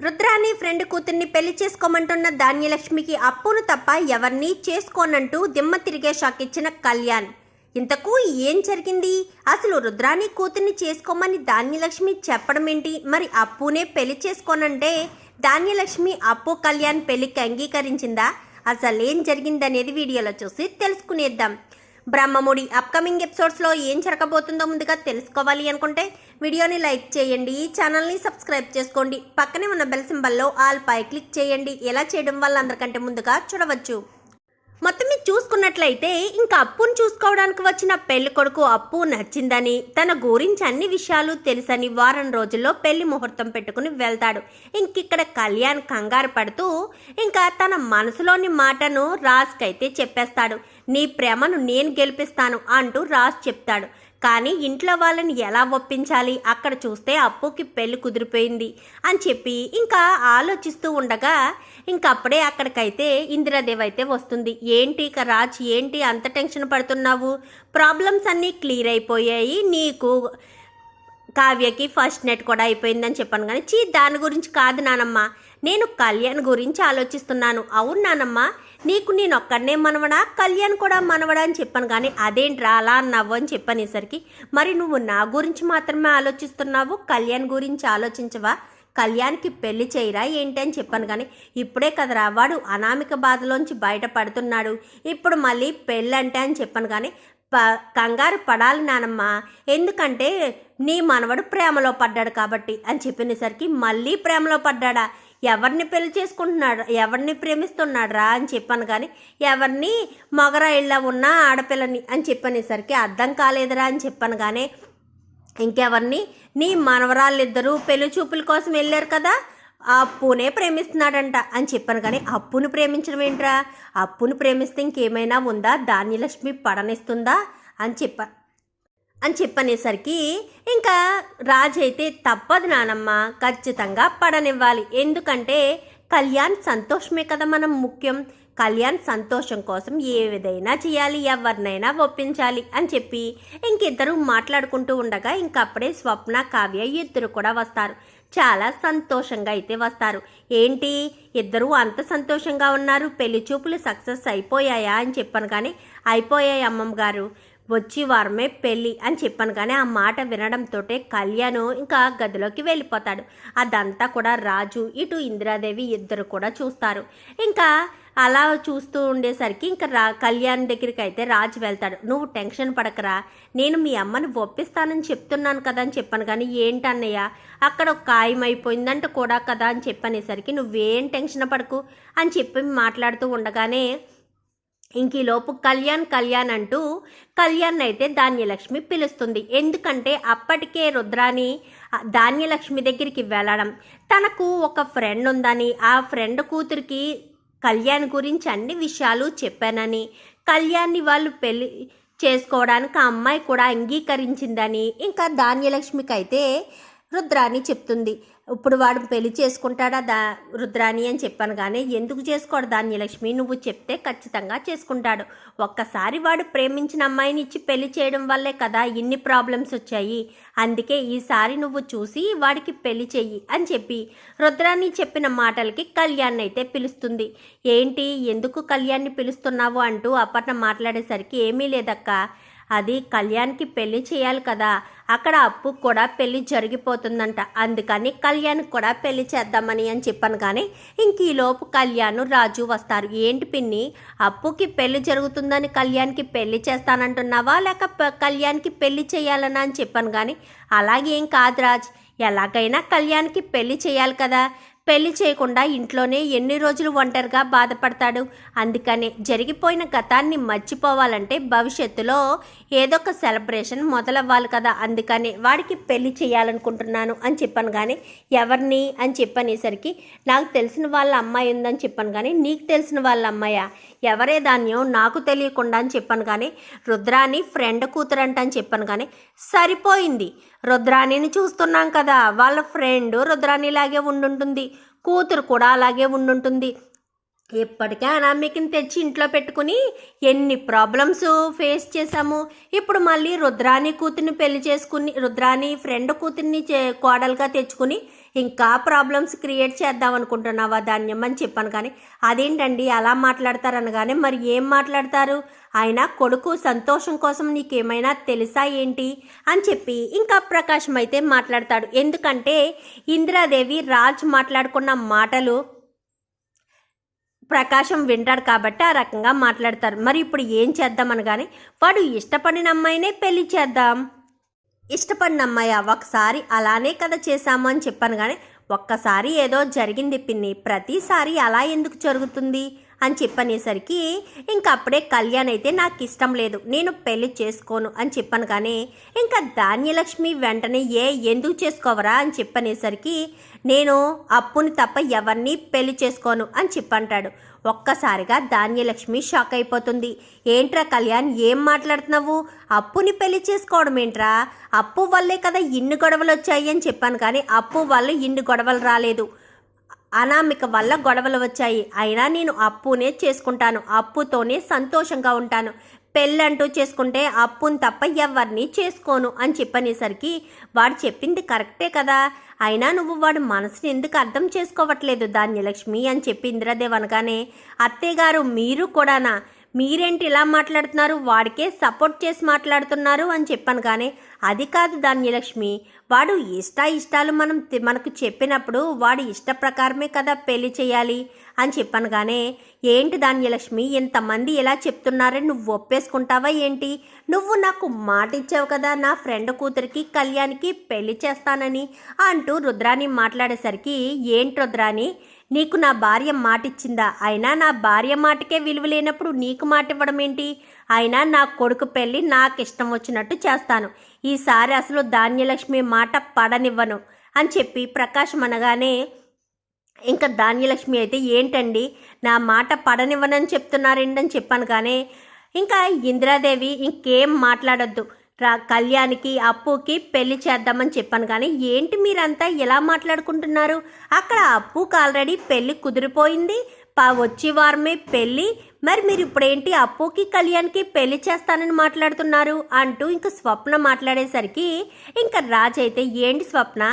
Rudrani friend కూతుర్ని పెళ్లి చేసుకోమంటున్న ధాన్యలక్ష్మికి అప్పును తప్ప ఎవరిని చేసుకోనంటూ దిమ్మ తిరిగే షాక్ ఇచ్చిన కళ్యాణ్. ఇంతకు ఏం జరిగింది? అసలు రుద్రాని కూతుర్ని చేసుకోమని ధాన్యలక్ష్మి చెప్పడం ఏంటి? మరి అప్పునే పెళ్లి చేసుకోనంటే ధాన్యలక్ష్మి అప్పు కళ్యాణ్ పెళ్లికి అంగీకరించిందా? అసలు ఏం జరిగిందనేది వీడియోలో చూసి తెలుసుకునేద్దాం. బ్రహ్మముడి అప్కమింగ్ ఎపిసోడ్స్లో ఏం జరగబోతుందో ముందుగా తెలుసుకోవాలి అనుకుంటే వీడియోని లైక్ చేయండి, ఛానల్ని సబ్స్క్రైబ్ చేసుకోండి, పక్కనే ఉన్న బెల్ సింబల్లో ఆల్ పై క్లిక్ చేయండి. ఎలా చేయడం వల్ల అందరికంటే ముందుగా చూడవచ్చు. మొత్తం మీరు చూసుకున్నట్లయితే ఇంకా అప్పును చూసుకోవడానికి వచ్చిన పెళ్లి కొడుకు అప్పు నచ్చిందని, తన గురించి అన్ని విషయాలు తెలుసని వారం రోజుల్లో పెళ్లి ముహూర్తం పెట్టుకుని వెళ్తాడు. ఇంకిక్కడ కళ్యాణ్ కంగారు పడుతూ ఇంకా తన మనసులోని మాటను రాజ్కైతే చెప్పేస్తాడు. నీ ప్రేమను నేను గెలిపిస్తాను అంటూ రాజ్ చెప్తాడు. కానీ ఇంట్లో వాళ్ళని ఎలా ఒప్పించాలి, అక్కడ చూస్తే అప్పుకి పెళ్లి కుదిరిపోయింది అని చెప్పి ఇంకా ఆలోచిస్తూ ఉండగా ఇంకప్పుడే అక్కడికైతే ఇందిరాదేవి అయితే వస్తుంది. ఏంటి ఇక రాజ్, ఏంటి అంత టెన్షన్ పడుతున్నావు? ప్రాబ్లమ్స్ అన్నీ క్లియర్ అయిపోయాయి, నీకు కావ్యకి ఫస్ట్ నెట్ కూడా అయిపోయిందని చెప్పాను. కానీ దాని గురించి కాదు నానమ్మ, నేను కళ్యాణ్ గురించి ఆలోచిస్తున్నాను. అవును నానమ్మ, నీకు నేను ఒక్కడనే మనవడా, కళ్యాణ్ కూడా మనవడా అని చెప్పాను. కానీ అదేంట్రా అలా అన్నావు అని చెప్పనేసరికి, మరి నువ్వు నా గురించి మాత్రమే ఆలోచిస్తున్నావు, కళ్యాణ్ గురించి ఆలోచించవా? కళ్యాణ్కి పెళ్లి చేయరా ఏంటి అని చెప్పాను. కానీ ఇప్పుడే కదరా వాడు అనామిక బాధలోంచి బయటపడుతున్నాడు, ఇప్పుడు మళ్ళీ పెళ్ళంటే అని చెప్పాను. కానీ కంగారు పడాలి నానమ్మ, ఎందుకంటే నీ మనవడు ప్రేమలో పడ్డాడు కాబట్టి అని చెప్పినసరికి, మళ్ళీ ప్రేమలో పడ్డాడా? ఎవరిని పెళ్లి చేసుకుంటున్నాడు, ఎవరిని ప్రేమిస్తున్నాడు రా అని చెప్పాను. కానీ ఎవరిని మొగరాయిళ్ళ ఉన్న ఆడపిల్లని అని చెప్పనేసరికి అర్థం కాలేదురా అని చెప్పాను. కానీ ఇంకెవరిని, నీ మనవరాళ్ళిద్దరూ పెళ్లి చూపుల కోసం వెళ్ళారు కదా, అప్పునే ప్రేమిస్తున్నాడంట అని చెప్పాను. కానీ అప్పును ప్రేమించడం ఏంట్రా? అప్పును ప్రేమిస్తే ఇంకేమైనా ఉందా? ధాన్యలక్ష్మి పడనిస్తుందా అని చెప్పనేసరికి ఇంకా రాజు అయితే తప్పదు నానమ్మ, ఖచ్చితంగా పడనివ్వాలి. ఎందుకంటే కళ్యాణ్ సంతోషమే కదా మనం ముఖ్యం. కళ్యాణ్ సంతోషం కోసం ఏదైనా చేయాలి, ఎవరినైనా ఒప్పించాలి అని చెప్పి ఇంకిద్దరు మాట్లాడుకుంటూ ఉండగా ఇంకప్పుడే స్వప్న, కావ్య ఇద్దరు కూడా వస్తారు. చాలా సంతోషంగా అయితే వస్తారు. ఏంటి ఇద్దరు అంత సంతోషంగా ఉన్నారు, పెళ్లి చూపులు సక్సెస్ అయిపోయాయా అని చెప్పాను. కానీ అయిపోయాయి అమ్మమ్మ గారు, వచ్చి వారమే పెళ్ళి అని చెప్పాను. కానీ ఆ మాట వినడంతో కళ్యాణ్ ఇంకా గదిలోకి వెళ్ళిపోతాడు. అదంతా కూడా రాజు, ఇటు ఇందిరాదేవి ఇద్దరు కూడా చూస్తారు. ఇంకా అలా చూస్తూ ఉండేసరికి ఇంకా కళ్యాణ్ దగ్గరికి అయితే రాజు వెళ్తాడు. నువ్వు టెన్షన్ పడకరా, నేను మీ అమ్మని ఒప్పిస్తానని చెప్తున్నాను కదా అని చెప్పాను. కానీ ఏంటన్నయ్య అక్కడ ఖాయమైపోయిందంట కూడా కదా అని చెప్పనేసరికి, నువ్వేం టెన్షన్ పడకు అని చెప్పి మాట్లాడుతూ ఉండగానే ఇంకీలోపు కళ్యాణ్ అంటూ కళ్యాణ్ అయితే ధాన్యలక్ష్మి పిలుస్తుంది. ఎందుకంటే అప్పటికే రుద్రాని ధాన్యలక్ష్మి దగ్గరికి వెళ్ళడం, తనకు ఒక ఫ్రెండ్ ఉందని, ఆ ఫ్రెండ్ కూతురికి కళ్యాణ్ గురించి అన్ని విషయాలు చెప్పానని, కళ్యాణ్ని వాళ్ళు పెళ్లి చేసుకోవడానికి ఆ అమ్మాయి కూడా అంగీకరించిందని ఇంకా ధాన్యలక్ష్మికి అయితే రుద్రాని చెప్తుంది. ఇప్పుడు వాడు పెళ్లి చేసుకుంటాడా రుద్రాని అని చెప్పాను. కానీ ఎందుకు చేసుకోడు ధాన్యలక్ష్మి, నువ్వు చెప్తే ఖచ్చితంగా చేసుకుంటాడు. ఒక్కసారి వాడు ప్రేమించిన అమ్మాయిని ఇచ్చి పెళ్లి చేయడం వల్లే కదా ఇన్ని ప్రాబ్లమ్స్ వచ్చాయి. అందుకే ఈసారి నువ్వు చూసి వాడికి పెళ్లి చెయ్యి అని చెప్పి రుద్రాని చెప్పిన మాటలకి కళ్యాణ్ అయితే పిలుస్తుంది. ఏంటి ఎందుకు కళ్యాణ్ని పిలుస్తున్నావు అంటూ అపర్ణ మాట్లాడేసరికి, ఏమీ లేదక్క, అది కళ్యాణ్కి పెళ్లి చేయాలి కదా, అక్కడ అప్పు కూడా పెళ్లి జరిగిపోతుందంట, అందుకని కళ్యాణ్కి కూడా పెళ్లి చేద్దామని అని చెప్పాను. కానీ ఇంక ఈలోపు కళ్యాణ్ రాజు వస్తారు. ఏంటి పిన్ని, అప్పుకి పెళ్లి జరుగుతుందని కళ్యాణ్కి పెళ్లి చేస్తానంటున్నావా, లేక కళ్యాణ్కి పెళ్లి చేయాలనా అని చెప్పాను. కానీ అలాగేం కాదు రాజ్, ఎలాగైనా కళ్యాణ్కి పెళ్లి చేయాలి కదా, పెళ్లి చేయకుండా ఇంట్లోనే ఎన్ని రోజులు ఒంటరిగా బాధపడతాడు. అందుకనే జరిగిపోయిన గతాన్ని మర్చిపోవాలంటే భవిష్యత్తులో ఏదో ఒక సెలబ్రేషన్ మొదలవ్వాలి కదా, అందుకనే వాడికి పెళ్లి చేయాలనుకుంటున్నాను అని చెప్పాను. కానీ ఎవరిని అని చెప్పనేసరికి, నాకు తెలిసిన వాళ్ళ అమ్మాయి ఉందని చెప్పాను. కానీ నీకు తెలిసిన వాళ్ళ అమ్మాయా? ఎవరే ధాన్యం, నాకు తెలియకుండా అని చెప్పాను. కానీ రుద్రాని ఫ్రెండ్ కూతురంట అని చెప్పాను. కానీ సరిపోయింది, రుద్రాణిని చూస్తున్నాం కదా, వాళ్ళ ఫ్రెండ్ రుద్రాణిలాగే ఉండుంటుంది, కూతురు కూడా అలాగే ఉండుంటుంది. ఇప్పటికే అనామికని తెచ్చి ఇంట్లో పెట్టుకుని ఎన్ని ప్రాబ్లమ్స్ ఫేస్ చేశాము. ఇప్పుడు మళ్ళీ రుద్రాని కూతుర్ని పెళ్లి చేసుకుని, రుద్రాని ఫ్రెండ్ కూతుర్ని కోడలుగా తెచ్చుకుని ఇంకా ప్రాబ్లమ్స్ క్రియేట్ చేద్దాం అనుకుంటున్నావా ధాన్యం అని చెప్పాను. కానీ అదేంటండి అలా మాట్లాడతారనగానే మరి ఏం మాట్లాడతారు, ఆయన కొడుకు సంతోషం కోసం నీకేమైనా తెలుసా ఏంటి అని చెప్పి ఇంకా ప్రకాశం అయితే మాట్లాడతాడు. ఎందుకంటే ఇందిరాదేవి రాజ్ మాట్లాడుకున్న మాటలు ప్రకాశం వింటాడు కాబట్టి ఆ రకంగా మాట్లాడతారు. మరి ఇప్పుడు ఏం చేద్దాం అనగానే వాడు ఇష్టపడిన అమ్మాయినే పెళ్లి చేద్దాం. ఇష్టపడిన అమ్మాయి ఒకసారి అలానే కదా చేశాము అని చెప్పాను. కానీ ఒక్కసారి ఏదో జరిగింది పిన్ని, ప్రతిసారి అలా ఎందుకు జరుగుతుంది అని చెప్పనేసరికి ఇంకా అప్పుడే కళ్యాణ్ అయితే నాకు ఇష్టం లేదు, నేను పెళ్లి చేసుకోను అని చెప్పాను. కానీ ఇంకా ధాన్యలక్ష్మి వెంటనే ఎందుకు చేసుకోవరా అని చెప్పనేసరికి నేను అప్పుని తప్ప ఎవరిని పెళ్లి చేసుకోను అని చెప్పంటాడు. ఒక్కసారిగా ధాన్యలక్ష్మి షాక్ అయిపోతుంది. ఏంట్రా కళ్యాణ్ ఏం మాట్లాడుతున్నావు, అప్పుని పెళ్లి చేసుకోవడం ఏంట్రా, అప్పు వల్లే కదా ఇన్ని గొడవలు వచ్చాయి అని చెప్పాను. కానీ అప్పు వల్ల ఇన్ని గొడవలు రాలేదు, అనామిక వల్ల గొడవలు వచ్చాయి. అయినా నేను అప్పునే చేసుకుంటాను, అప్పుతోనే సంతోషంగా ఉంటాను, పెళ్ళంటూ చేసుకుంటే అప్పుని తప్ప ఎవరిని చేసుకోను అని చెప్పనేసరికి వాడు చెప్పింది కరెక్టే కదా, అయినా నువ్వు వాడు మనసుని ఎందుకు అర్థం చేసుకోవట్లేదు ధాన్యలక్ష్మి అని చెప్పి ఇంద్రదేవ్ అనగానే అత్తయ్యగారు మీరు కూడానా, మీరేంటి ఇలా మాట్లాడుతున్నారు, వాడికే సపోర్ట్ చేసి మాట్లాడుతున్నారు అని చెప్పాను. కానీ అది కాదు ధాన్యలక్ష్మి, వాడు ఇష్టాలు మనకు చెప్పినప్పుడు వాడి ఇష్ట ప్రకారమే కదా పెళ్లి చేయాలి అని చెప్పాను. కానీ ఏంటి ధాన్యలక్ష్మి ఇంతమంది ఇలా చెప్తున్నారని నువ్వు ఒప్పేసుకుంటావా ఏంటి, నువ్వు నాకు మాట ఇచ్చావు కదా నా ఫ్రెండ్ కూతురికి కళ్యాణ్కి పెళ్లి చేస్తానని అంటూ రుద్రాని మాట్లాడేసరికి ఏంటి రుద్రాని నీకు నా భార్య మాట ఇచ్చిందా, అయినా నా భార్య మాటకే విలువ లేనప్పుడు నీకు మాట ఇవ్వడం ఏంటి, అయినా నా కొడుకు పెళ్ళి నాకు ఇష్టం వచ్చినట్టు చేస్తాను, ఈసారి అసలు ధాన్యలక్ష్మి మాట పడనివ్వను అని చెప్పి ప్రకాశం అనగానే ఇంకా ధాన్యలక్ష్మి అయితే ఏంటండి నా మాట పడనివ్వనని చెప్తున్నారేంటి అని చెప్పాను. కానీ ఇంకా ఇందిరాదేవి ఇంకేం మాట్లాడొద్దు, కళ్యాణ్కి అప్పుకి పెళ్లి చేద్దామని చెప్పాను. కానీ ఏంటి మీరంతా ఎలా మాట్లాడుకుంటున్నారు, అక్కడ అప్పుకి ఆల్రెడీ పెళ్లి కుదిరిపోయింది, వచ్చే వారమే పెళ్ళి, మరి మీరు ఇప్పుడేంటి అప్పుకి కళ్యాణ్కి పెళ్లి చేస్తానని మాట్లాడుతున్నారు అంటూ ఇంకా స్వప్న మాట్లాడేసరికి ఇంకా రాజ్ అయితే ఏంటి స్వప్న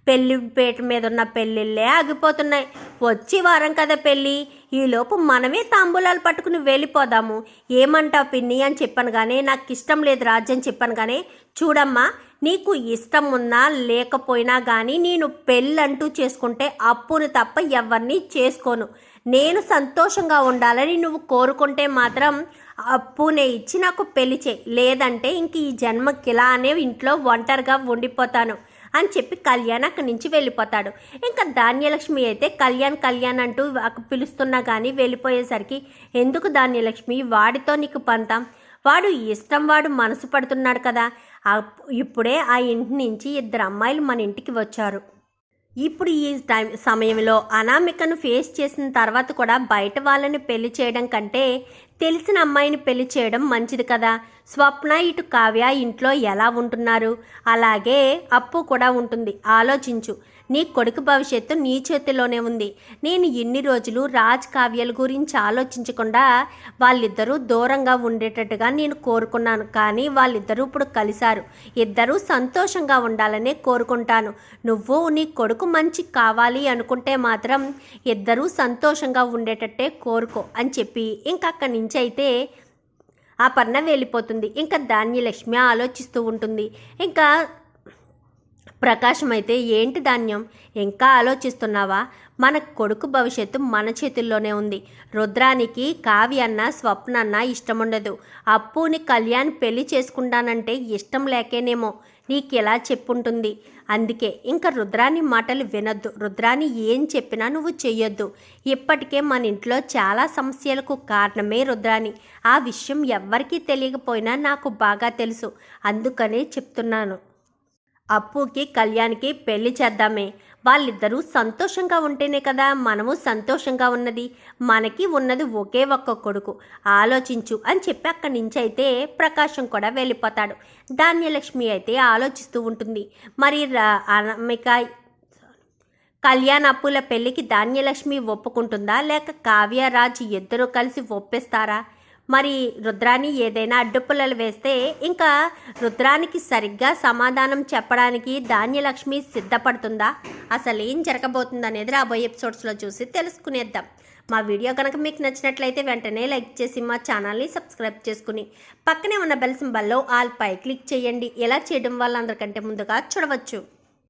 పెళ్లి పేట మీద ఉన్న పెళ్ళిళ్ళే ఆగిపోతున్నాయి, వచ్చే వారం కదా పెళ్ళి, ఈలోపు మనమే తాంబూలాలు పట్టుకుని వెళ్ళిపోదాము, ఏమంటావు పిన్ని అని చెప్పాను. కానీ నాకు ఇష్టం లేదు రాజ్ అని చెప్పాను. కానీ చూడమ్మా నీకు ఇష్టం ఉన్నా లేకపోయినా కానీ నేను పెళ్ళంటూ చేసుకుంటే అప్పును తప్ప ఎవరిని చేసుకోను, నేను సంతోషంగా ఉండాలని నువ్వు కోరుకుంటే మాత్రం అప్పునే ఇచ్చి నాకు పెళ్లి చేయి, లేదంటే ఇంక ఈ జన్మకి ఇలానే ఇంట్లో ఒంటరిగా ఉండిపోతాను అని చెప్పి కళ్యాణ్ అక్కడి నుంచి వెళ్ళిపోతాడు. ఇంకా ధాన్యలక్ష్మి అయితే కళ్యాణ్ అంటూ పిలుస్తున్నా కానీ వెళ్ళిపోయేసరికి ఎందుకు ధాన్యలక్ష్మి వాడితో నీకు పంతాం, వాడు ఇష్టం, వాడు మనసు పడుతున్నాడు కదా, ఇప్పుడే ఆ ఇంటి నుంచి 2 అమ్మాయిలు మన ఇంటికి వచ్చారు. ఇప్పుడు ఈ సమయంలో అనామికను ఫేస్ చేసిన తర్వాత కూడా బయట వాళ్ళని పెళ్లి చేయడం కంటే తెలిసిన అమ్మాయిని పెళ్లి చేయడం మంచిది కదా. స్వప్న ఇటు కావ్య ఇంట్లో ఎలా ఉంటున్నారు, అలాగే అప్పు కూడా ఉంటుంది, ఆలోచించు, నీ కొడుకు భవిష్యత్తు నీ చేతిలోనే ఉంది. నేను ఇన్ని రోజులు రాజ్ కావ్యాల గురించి ఆలోచించకుండా వాళ్ళిద్దరూ దూరంగా ఉండేటట్టుగా నేను కోరుకున్నాను. కానీ వాళ్ళిద్దరూ ఇప్పుడు కలిశారు, ఇద్దరూ సంతోషంగా ఉండాలనే కోరుకుంటాను. నువ్వు నీ కొడుకు మంచి కావాలి అనుకుంటే మాత్రం ఇద్దరూ సంతోషంగా ఉండేటట్టే కోరుకో అని చెప్పి ఇంకా అక్కడి నుంచి అయితే అపర్ణ వెళ్ళిపోతుంది. ఇంకా ధాన్యలక్ష్మి ఆలోచిస్తూ ఉంటుంది. ఇంకా ప్రకాశం అయితే ఏంటి ధాన్యం ఇంకా ఆలోచిస్తున్నావా, మన కొడుకు భవిష్యత్తు మన చేతుల్లోనే ఉంది. రుద్రానికి కావ్య అన్న స్వప్న అన్న ఇష్టం ఉండదు, అప్పుని కళ్యాణ్ పెళ్లి చేసుకుంటానంటే ఇష్టం లేకేనేమో నీకు ఎలా చెప్పుంటుంది. అందుకే ఇంకా రుద్రాని మాటలు వినొద్దు, రుద్రాని ఏం చెప్పినా నువ్వు చెయ్యొద్దు. ఇప్పటికే మన ఇంట్లో చాలా సమస్యలకు కారణమే రుద్రాని, ఆ విషయం ఎవ్వరికీ తెలియకపోయినా నాకు బాగా తెలుసు, అందుకనే చెప్తున్నాను. అప్పుకి కళ్యాణ్కి పెళ్లి చేద్దామే, వాళ్ళిద్దరూ సంతోషంగా ఉంటేనే కదా మనము సంతోషంగా ఉన్నది, మనకి ఉన్నది ఒకే ఒక్క కొడుకు, ఆలోచించు అని చెప్పి అక్కడి నుంచి అయితే ప్రకాశం కూడా వెళ్ళిపోతాడు. ధాన్యలక్ష్మి అయితే ఆలోచిస్తూ ఉంటుంది, మరి అనామిక కళ్యాణ్ అప్పుల పెళ్లికి ధాన్యలక్ష్మి ఒప్పుకుంటుందా లేక కావ్యరాజ్ ఇద్దరూ కలిసి ఒప్పిస్తారా, మరి రుద్రాని ఏదైనా అడ్డుపుల్లలు వేస్తే ఇంకా రుద్రానికి సరిగ్గా సమాధానం చెప్పడానికి ధాన్యలక్ష్మి సిద్ధపడుతుందా? అసలు ఏం జరగబోతుంది అనేది రాబోయే ఎపిసోడ్స్లో చూసి తెలుసుకునేద్దాం. మా వీడియో కనుక మీకు నచ్చినట్లయితే వెంటనే లైక్ చేసి మా ఛానల్ని సబ్స్క్రైబ్ చేసుకుని పక్కనే ఉన్న బెల్ సింబల్లో ఆల్ పై క్లిక్ చేయండి. ఎలా చేయడం వల్ల అందరికంటే ముందుగా చూడవచ్చు.